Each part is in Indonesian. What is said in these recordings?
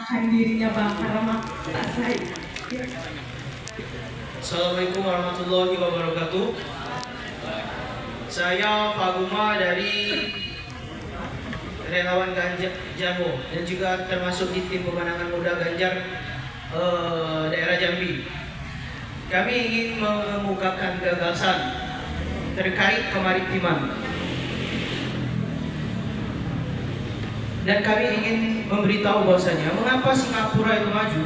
menyalahkan dirinya Bang karena tak saya. Assalamualaikum warahmatullahi wabarakatuh. Saya Pak Guma dari Relawan Ganjar Jammu dan juga termasuk di tim pemenangan muda Ganjar daerah Jambi. Kami ingin mengemukakan gagasan terkait kemaritiman dan kami ingin memberitahu bahwasanya mengapa Singapura itu maju.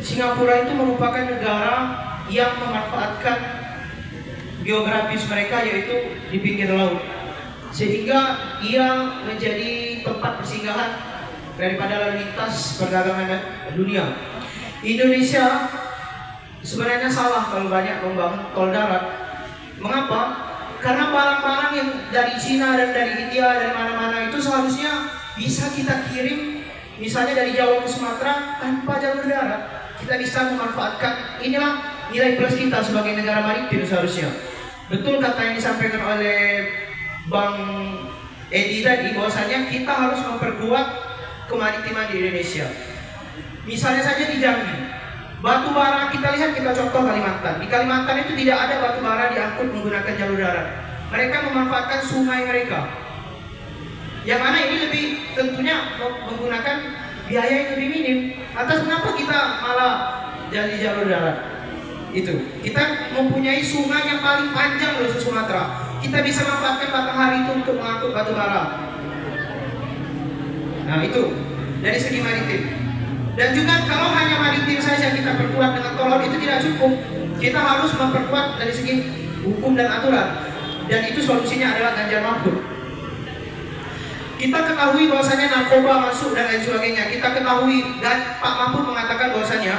Singapura itu merupakan negara yang memanfaatkan geografis mereka yaitu di pinggir laut, sehingga ia menjadi tempat persinggahan daripada lalu lintas perdagangan dunia. Indonesia sebenarnya salah kalau banyak membangun tol darat. Mengapa? Karena barang-barang yang dari Cina dan dari India dari mana-mana itu seharusnya bisa kita kirim, misalnya dari Jawa ke Sumatera tanpa jalur darat. Kita bisa memanfaatkan, inilah nilai plus kita sebagai negara maritim seharusnya. Betul kata yang disampaikan oleh Bang Edi tadi, bahwasanya kita harus memperkuat kemaritiman di Indonesia. Misalnya saja di Jambi, batu bara kita lihat, kita contoh Kalimantan. Di Kalimantan itu tidak ada batu bara diangkut menggunakan jalur darat. Mereka memanfaatkan sungai mereka. Yang mana ini lebih tentunya menggunakan biaya yang lebih minim. Atas kenapa kita malah jadi jalur darat? Itu kita mempunyai sungai yang paling panjang di Sumatera. Kita bisa manfaatkan Batanghari itu untuk mengangkut batu bara. Nah itu dari segi maritim. Dan juga kalau hanya maritim saja kita perkuat dengan tol itu tidak cukup. Kita harus memperkuat dari segi hukum dan aturan. Dan itu solusinya adalah Ganjar Mahfud. Kita ketahui bahwasanya narkoba masuk dan lain sebagainya. Kita ketahui dan Pak Mahfud mengatakan bahwasanya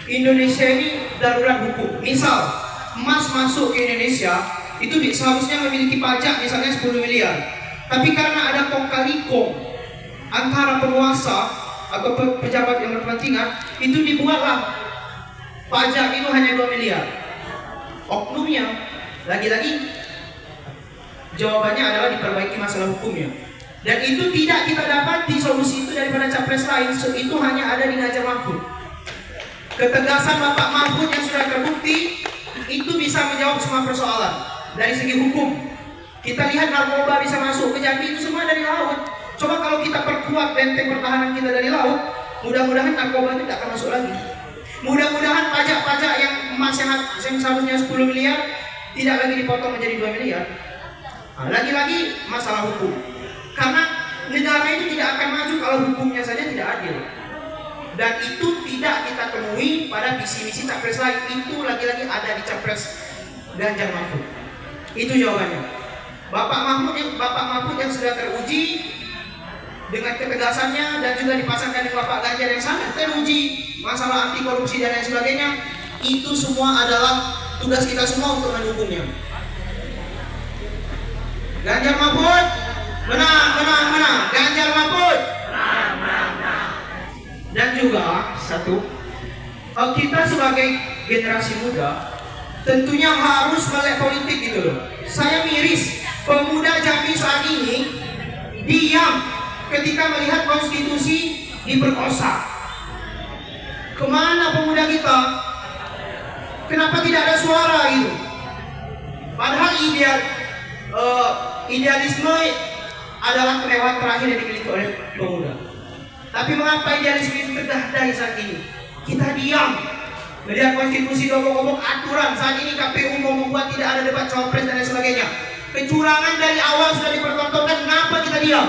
Indonesia ini darurat hukum. Misal emas masuk ke Indonesia itu seharusnya memiliki pajak misalnya 10 miliar. Tapi karena ada kong kali kong antara penguasa atau pejabat yang berkepentingan, itu dibuatlah pajak itu hanya 2 miliar. Oknumnya lagi-lagi jawabannya adalah diperbaiki masalah hukumnya. Dan itu tidak kita dapati solusi itu daripada capres lain. Itu hanya ada di Ganjar Mahfud. Ketegasan Bapak Mahfud yang sudah terbukti itu bisa menjawab semua persoalan dari segi hukum. Kita lihat narkoba bisa masuk ke Jambi itu semua dari laut. Coba kalau kita perkuat benteng pertahanan kita dari laut, mudah-mudahan narkoba itu tidak akan masuk lagi. Mudah-mudahan pajak-pajak yang emas yang seharusnya 10 miliar tidak lagi dipotong menjadi 2 miliar. Nah, lagi-lagi masalah hukum. Karena negara itu tidak akan maju kalau hukumnya saja tidak adil. Dan itu tidak kita temui pada visi-misi capres lain. Itu lagi-lagi ada di capres Ganjar Mahfud. Itu jawabannya. Bapak Mahfud yang sudah teruji dengan ketegasannya dan juga dipasangkan dengan Bapak Ganjar yang sangat teruji masalah anti korupsi dan lain sebagainya. Itu semua adalah tugas kita semua untuk mendukungnya. Ganjar Mahfud menang. Ganjar Mahfud menang. Dan juga satu, kita sebagai generasi muda tentunya harus melek politik gitu loh. Saya miris pemuda Jambi saat ini diam ketika melihat konstitusi diperkosa. Kemana pemuda kita? Kenapa tidak ada suara gitu? Padahal idealisme adalah kelewat terakhir yang dimiliki oleh pemuda. Tapi mengapa idealisme itu terdahdai saat ini? Kita diam melihat konstitusi ngomong-ngomong aturan. Saat ini KPU mau membuat tidak ada debat cawapres dan lain sebagainya. Kecurangan dari awal sudah dipertontonkan. Kenapa kita diam?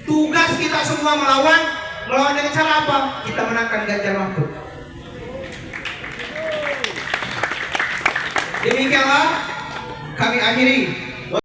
Tugas kita semua melawan dengan cara apa? Kita menangkan Ganjar Mahfud. Demikianlah kami akhiri